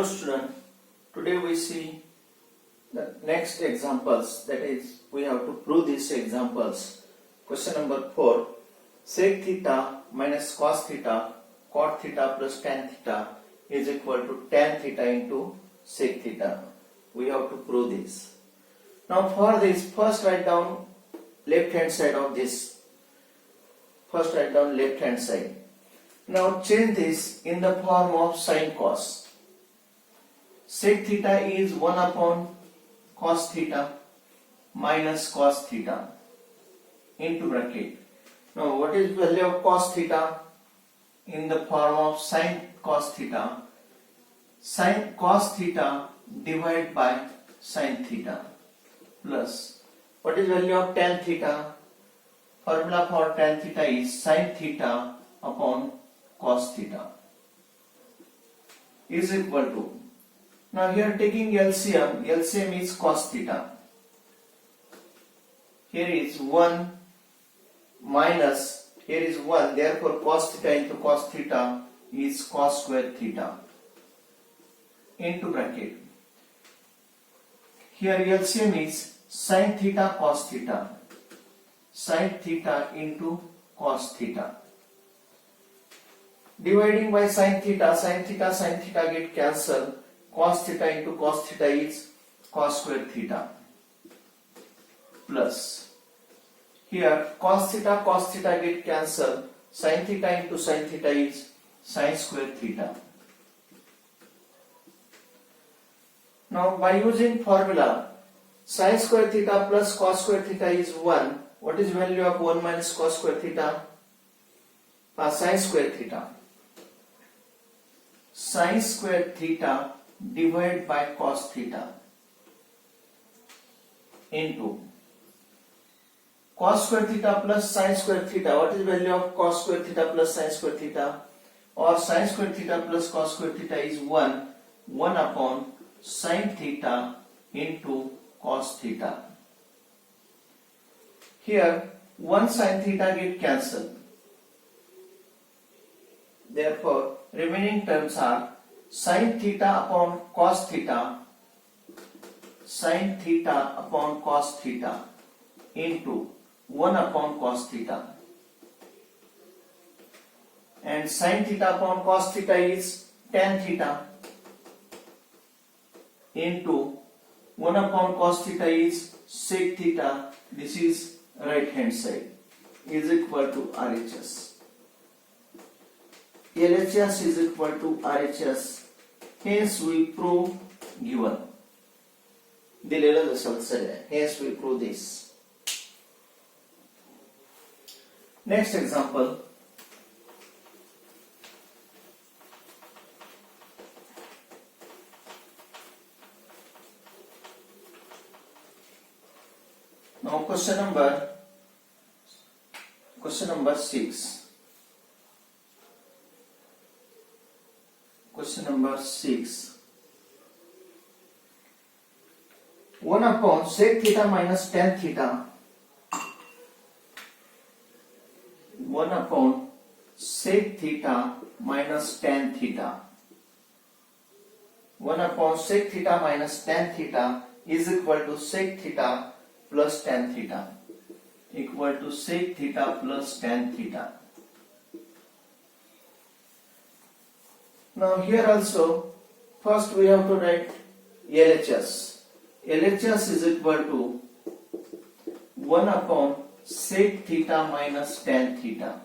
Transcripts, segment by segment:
Hello student, today we see the next examples, that is we have to prove these examples. Question number 4, sec theta minus cos theta cot theta plus tan theta is equal to tan theta into sec theta. We have to prove this. Now for this, first write down left hand side of this. First write down left hand side. Now change this in the form of sin cos. Sec theta is 1 upon cos theta minus cos theta into bracket. Now what is value of cos theta? In the form of sin cos theta. Sin cos theta divided by sin theta plus what is value of tan theta? Formula for tan theta is sin theta upon cos theta is equal to, now here taking LCM, LCM is cos theta. Here is 1 minus, here is 1, therefore cos theta into cos theta is cos square theta into bracket. Here LCM is sin theta cos theta, sin theta into cos theta. Dividing by sin theta get cancelled. Cos theta into cos theta is cos square theta plus here cos theta get cancelled. Sin theta into sin theta is sin square theta. Now by using formula, sin square theta plus cos square theta is 1. What is value of 1 minus cos square theta? Sin square theta. Sin square theta divided by cos theta into cos square theta plus sin square theta. What is value of cos square theta plus sin square theta? Or sin square theta plus cos square theta is 1 upon sin theta into cos theta. Here 1 sin theta get cancelled. Therefore remaining terms are sin theta upon cos theta, sin theta upon cos theta into 1 upon cos theta, and sin theta upon cos theta is tan theta into 1 upon cos theta is sec theta. This is right hand side is equal to RHS. LHS is equal to RHS. Hence we prove given. दिलेलं जसं आहे. Hence we prove this. Next example. Now question number 6. Question number 6. 1 upon sec theta minus tan theta. 1 upon sec theta minus tan theta. 1 upon sec theta minus tan theta is equal to sec theta plus tan theta. Equal to sec theta plus tan theta. Now here also, first we have to write LHS. LHS is equal to 1 upon sec theta minus tan theta.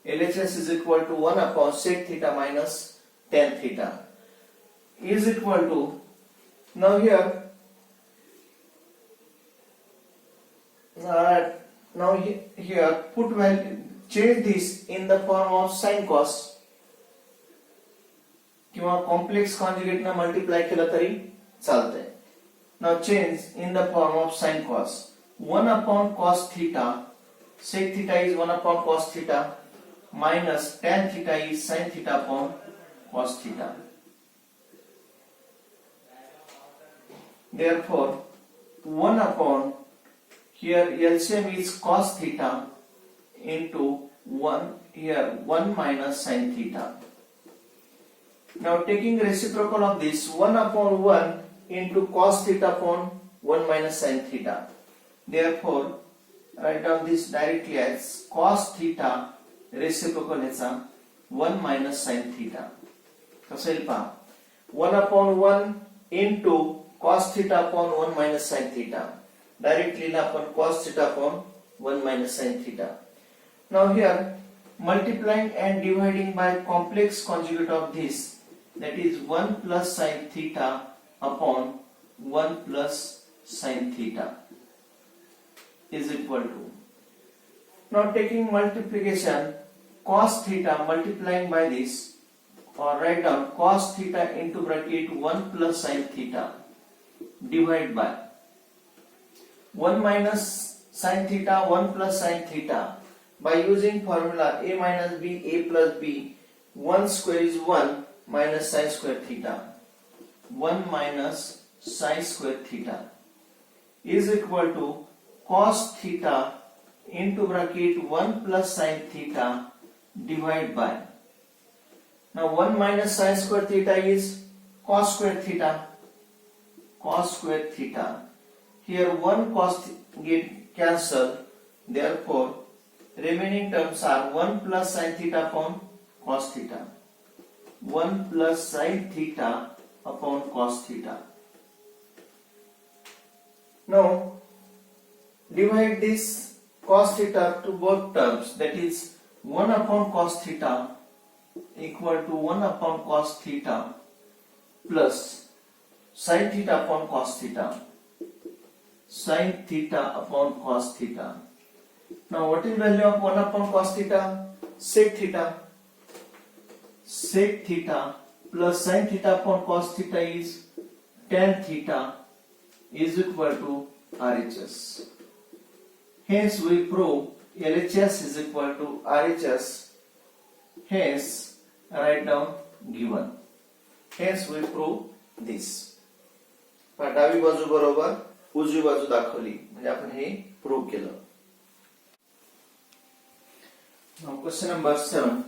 LHS is equal to 1 upon sec theta minus tan theta is equal to, now here here put value, change this in the form of sin cos किंवा complex conjugate ना multiply केलं तरी चालतंय. Now change in the form of sin cos. 1 upon cos theta, sec theta is 1 upon cos theta minus tan theta is sin theta upon cos theta. Therefore 1 upon, here LCM is cos theta into 1, here 1 minus sin theta Now taking reciprocal of this, 1 upon 1 into cos theta upon 1 minus sin theta. Therefore, write down this directly as cos theta reciprocal ह्याचा 1 minus sin theta. कसं येईल पहा, 1 upon 1 into cos theta upon 1 minus sin theta. Directly आपण cos theta upon 1 minus sin theta. Now here multiplying and dividing by complex conjugate of this, that is 1 plus sin theta upon 1 plus sin theta is equal to, now taking multiplication, cos theta multiplying by this, or write down cos theta into bracket 1 plus sin theta divide by 1 minus sin theta 1 plus sin theta. By using formula a minus b a plus b, 1 square is 1 minus sin square theta, 1 minus sin square theta is equal to cos theta into bracket 1 plus sin theta divide by, now 1 minus sin square theta is cos square theta, cos square theta. Here 1 cos get cancelled, therefore remaining terms are 1 plus sin theta upon cos theta, 1 plus sin theta upon cos theta. Now divide this cos theta to both terms, that is 1 upon cos theta equal to 1 upon cos theta plus sin theta upon cos theta, sin theta upon cos theta. Now what is value of 1 upon cos theta? Sec theta. Sec theta plus sin theta upon cos theta is tan theta is equal to RHS. Hence we prove LHS is equal to RHS. Hence write down given. Hence we prove this. डावी बाजू बरोबर उजवी बाजू दाखवली म्हणजे आपण हे prove केलं. Now question number 7.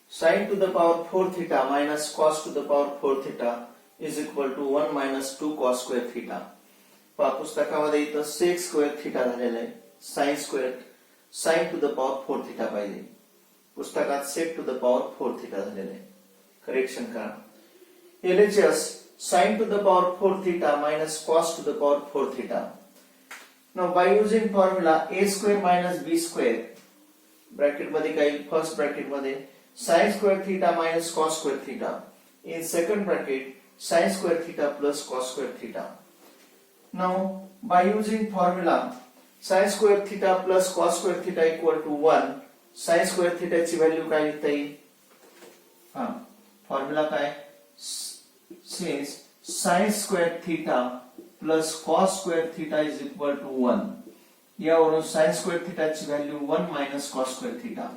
Sin to the power 4 theta minus cos to the power 4 theta is equal to 1 minus 2 cos square theta. पहा पुस्तकामध्ये इथं sec square theta झालेलं आहे, sin square sin to the power 4 theta पाहिजे. पुस्तकात sec to the power 4 theta झालेलं आहे. Correction करा. LHS sin to the power 4 theta minus cos to the power 4 theta. Now by using formula a square minus b square, bracket मध्ये काही first bracket मध्ये sin square theta minus cos square theta, in second bracket sin square theta plus cos square theta. Now by using formula sin square theta plus cos square theta equal to 1, sin square theta ची value काय लिहिता येईल? Formula काय? Since sin square theta plus cos square theta is equal to 1, यावरून sin square theta ची value 1 minus cos square theta,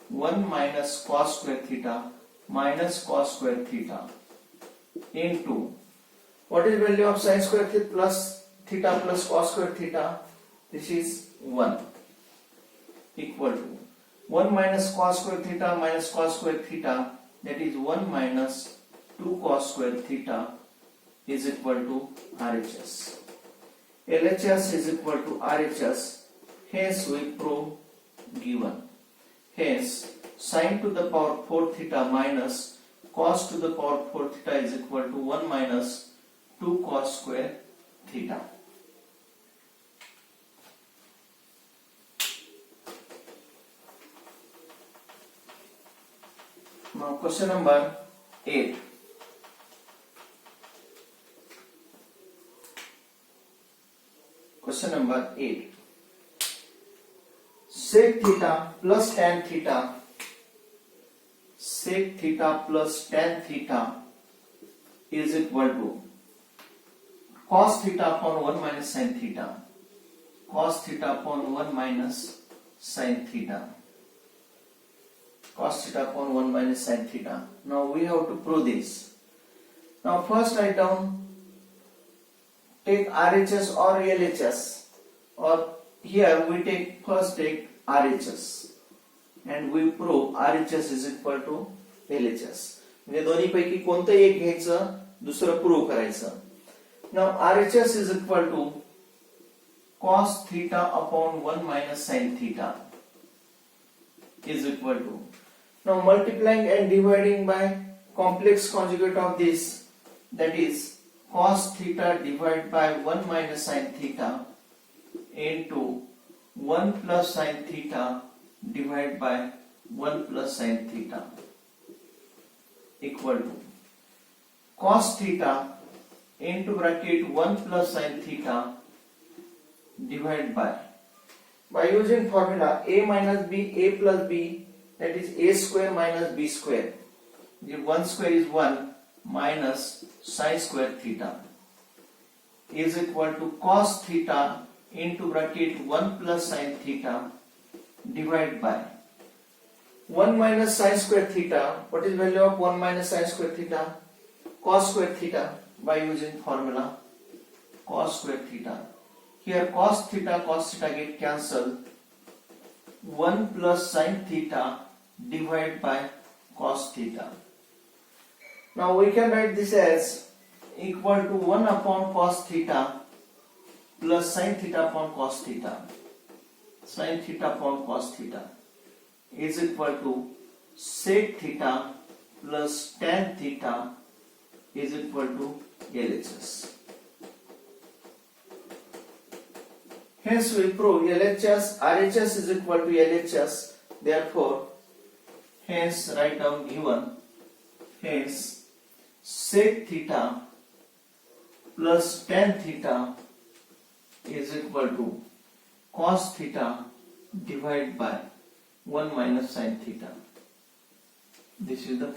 1 minus cos square theta minus cos square theta into what is value of sin square theta plus cos square theta? This is 1 equal to 1 minus cos square theta minus cos square theta, that is 1 minus 2 cos square theta is equal to RHS. LHS is equal to RHS. Hence we prove given. Hence sin to the power 4 theta minus cos to the power 4 theta is equal to 1 minus 2 cos square theta. Now question number 8. Question number 8. Sec theta plus tan theta, sec theta plus tan theta is equal to cos theta upon 1 minus sin theta, cos theta upon 1 minus sin theta, cos theta upon 1 minus sin theta. Now we have to prove this. Now first write down, take RHS or LHS, or here we take RHS and we prove RHS is equal to LHS. म्हणजे दोन्हीपैकी कोणतं एक घ्यायचं, दुसरं prove करायचं. Now RHS is equal to cos theta upon 1 minus sin theta is equal to, now multiplying and dividing by complex conjugate of this, that is cos theta divided by 1 minus sin theta into 1 plus sin theta divided by 1 plus sin theta equal to cos theta into bracket 1 plus sin theta divided by using formula a minus b, a plus b, that is a square minus b square. The 1 square is 1 minus sin square theta is equal to cos theta into bracket 1 plus sin theta divided by 1 minus sin square theta. What is value of 1 minus sin square theta? Cos square theta, by using formula cos square theta. Here cos theta get cancelled. 1 plus sin theta divided by cos theta. Now we can write this as equal to 1 upon cos theta plus sin theta upon cos theta. Sin theta upon cos theta is equal to sec theta plus tan theta is equal to LHS. Hence we prove RHS is equal to LHS. Therefore, hence write down given. Hence sec theta plus tan theta is equal to cos theta divided by 1 minus sin theta. This is the